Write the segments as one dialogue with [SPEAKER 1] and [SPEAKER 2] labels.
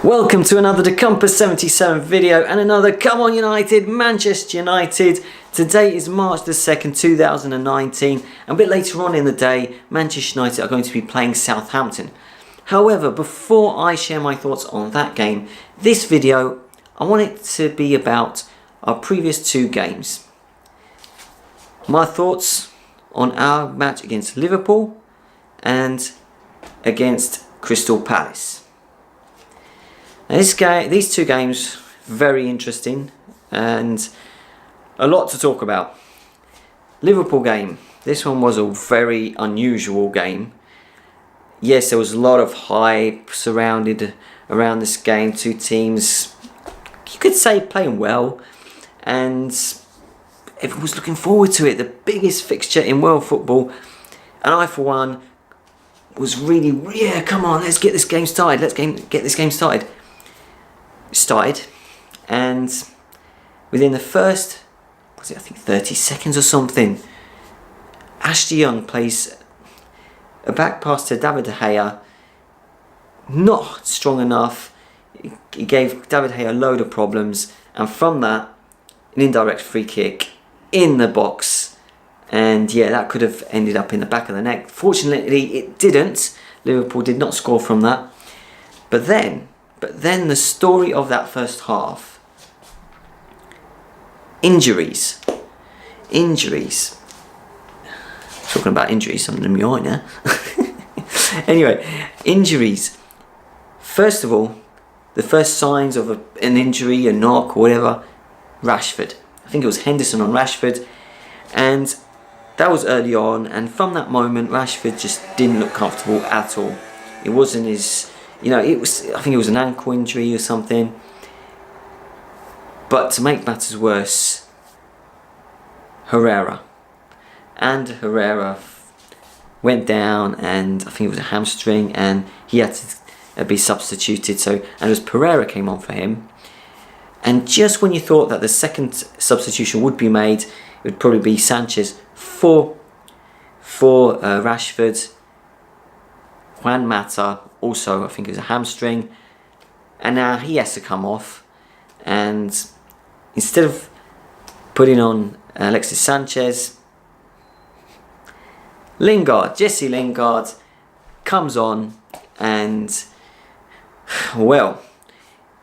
[SPEAKER 1] Welcome to another The Compass 77 video and another Come On United, Manchester United. Today is March the 2nd, 2019, and a bit later on in the day, Manchester United are going to be playing Southampton. However, before I share my thoughts on that game, this video, I want it to be about our previous two games. My thoughts on our match against Liverpool and against Crystal Palace. Now these two games, very interesting and a lot to talk about. Liverpool game, this one was a very unusual game. Yes, there was a lot of hype surrounded around this game. Two teams, you could say, playing well, and everyone was looking forward to it. The biggest fixture in world football, and I for one was really, yeah, come on, let's get this game started. Get this game started. And within the first, I think 30 seconds or something, Ashley Young plays a back pass to David De Gea, not strong enough. He gave David De Gea a load of problems, and from that, an indirect free kick in the box, and yeah, that could have ended up in the back of the net. Fortunately, it didn't. Liverpool did not score from that. But then the story of that first half, injuries. Talking about injuries, something in my eye now. Anyway, injuries. First of all, the first signs of an injury, a knock or whatever, Rashford. I think it was Henderson on Rashford, and that was early on, and from that moment Rashford just didn't look comfortable at all. It wasn't his, I think it was an ankle injury or something. But to make matters worse, Herrera went down, and I think it was a hamstring, and he had to be substituted. So Andreas Pereira came on for him. And just when you thought that the second substitution would be made, it would probably be Sanchez for Rashford. Juan Mata, also I think it was a hamstring, and now he has to come off. And instead of putting on Alexis Sanchez, Jesse Lingard comes on, and well,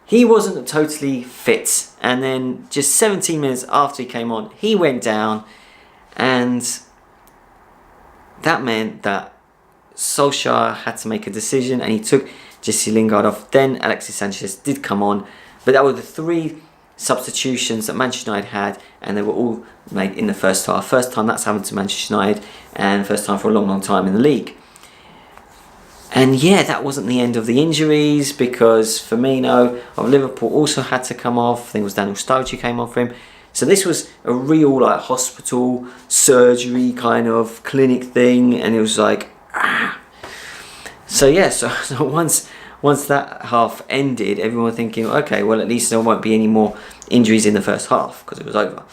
[SPEAKER 1] he wasn't totally fit, and then just 17 minutes after he came on, he went down, and that meant that Solskjaer had to make a decision, and he took Jesse Lingard off. Then Alexis Sanchez did come on, but that were the three substitutions that Manchester United had, and they were all made in the first half. First time that's happened to Manchester United, and first time for a long time in the league. And yeah, that wasn't the end of the injuries, because Firmino of Liverpool also had to come off. I think it was Daniel Sturridge who came off for him. So this was a real hospital surgery kind of clinic thing, and it was like, ah. So yeah, so once that half ended, everyone was thinking, okay, well, at least there won't be any more injuries in the first half because it was over.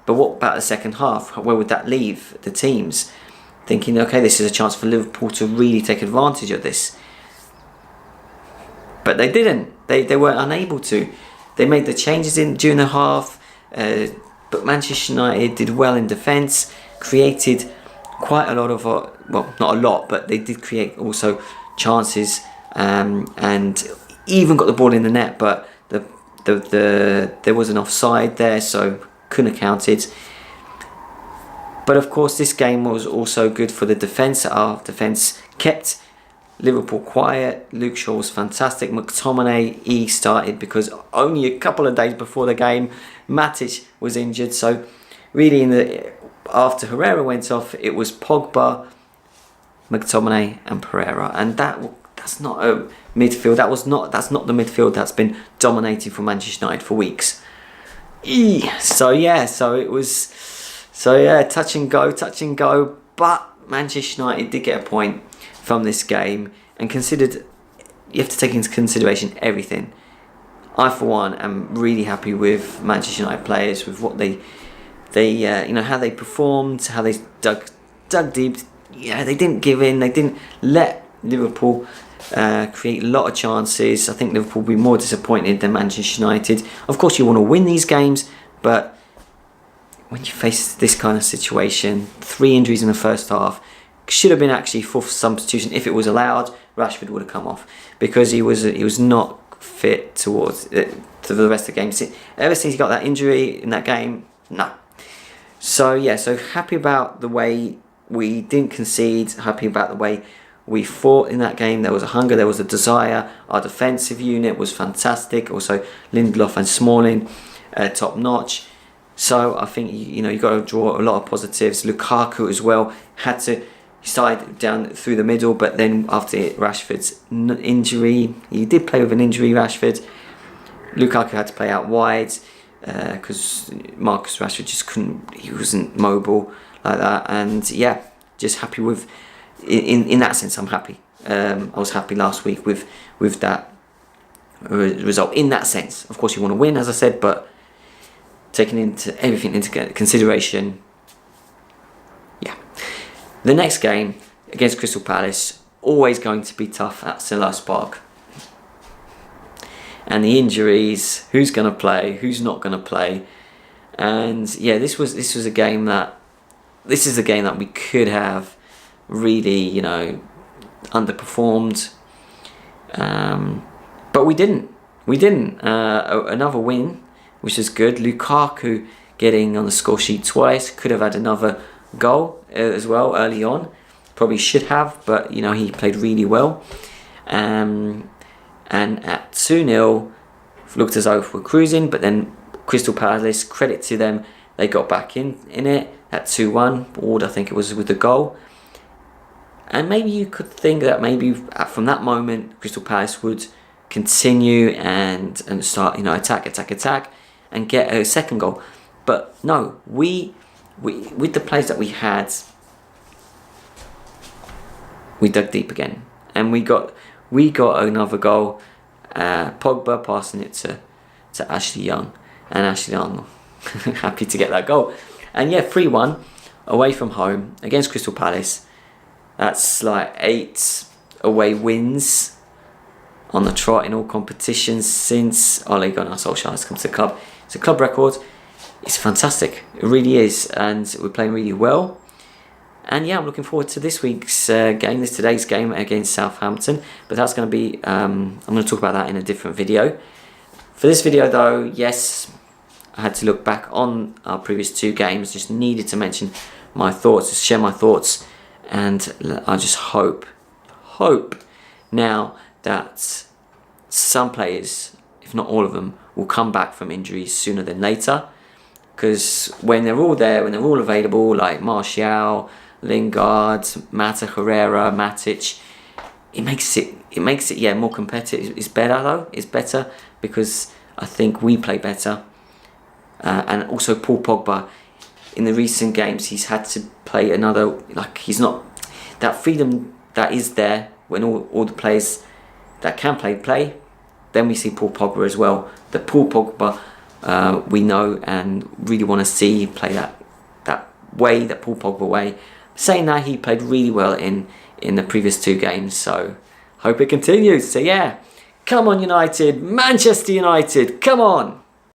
[SPEAKER 1] But what about the second half? Where would that leave the teams? Thinking, okay, this is a chance for Liverpool to really take advantage of this. But they didn't. They were unable to. They made the changes during the half, but Manchester United did well in defence, created quite a lot of, well, not a lot, but they did create also chances, and even got the ball in the net, but there was an offside there, so couldn't have counted. But of course, this game was also good for the defence. Our defence kept Liverpool quiet. Luke Shaw was fantastic. McTominay, he started because only a couple of days before the game, Matic was injured. So really, after Herrera went off, it was Pogba, McTominay, and Pereira, and that's not a midfield. That's not the midfield that's been dominating for Manchester United for weeks. So yeah, touch and go. But Manchester United did get a point from this game, and you have to take into consideration everything. I for one am really happy with Manchester United players, with what they how they performed, how they dug deep. Yeah, they didn't give in. They didn't let Liverpool create a lot of chances. I think Liverpool will be more disappointed than Manchester United. Of course, you want to win these games, but when you face this kind of situation, 3 injuries in the first half, should have been actually for substitution if it was allowed. Rashford would have come off because he was not fit towards to the rest of the game. Ever since he got that injury in that game, no. So yeah, so happy about the way we didn't concede. Happy about the way we fought in that game. There was a hunger, there was a desire. Our defensive unit was fantastic. Also, Lindelof and Smalling, top notch. So I think you've got to draw a lot of positives. Lukaku as well had to. He started down through the middle, but then after Rashford's injury, he did play with an injury, Rashford. Lukaku had to play out wide because Marcus Rashford just couldn't, he wasn't mobile like that. And yeah, just happy with, in that sense, I'm happy. I was happy last week with that result in that sense. Of course, you want to win, as I said, but taking everything into consideration, yeah. The next game against Crystal Palace, always going to be tough at Selhurst Park. And the injuries, who's going to play, who's not going to play. And yeah, this was a game that, this is a game that we could have really, underperformed. But we didn't. Another win, which is good. Lukaku getting on the score sheet twice, could have had another goal as well early on, probably should have, but he played really well. And at 2-0 looked as though we're cruising, but then Crystal Palace, credit to them, they got back in it at 2-1. Ward, I think it was, with the goal. And maybe you could think that maybe from that moment Crystal Palace would continue and start attack and get a second goal. But no, we with the players that we had, we dug deep again, and we got another goal. Pogba passing it to Ashley Young, and Ashley Young happy to get that goal. And yeah, 3-1 away from home against Crystal Palace. That's like 8 away wins on the trot in all competitions since Ole Gunnar Solskjaer has come to the club. It's a club record. It's fantastic. It really is, and we're playing really well. And yeah, I'm looking forward to this week's game, today's game against Southampton. But that's going to be, I'm going to talk about that in a different video. For this video though, yes, I had to look back on our previous 2 games. Just needed to mention my thoughts, to share my thoughts. And I just hope now that some players, if not all of them, will come back from injuries sooner than later. Because when they're all there, when they're all available, like Martial, Lingard, Mata, Herrera, Matic, it makes it more competitive. It's better though. It's better because I think we play better. And also Paul Pogba, in the recent games, he's had to play another, he's not, that freedom that is there when all the players that can play. Then we see Paul Pogba as well. The Paul Pogba we know and really want to see play that way, that Paul Pogba way. Saying that, he played really well in the previous 2 games, so hope it continues. So yeah, come on United, Manchester United, come on!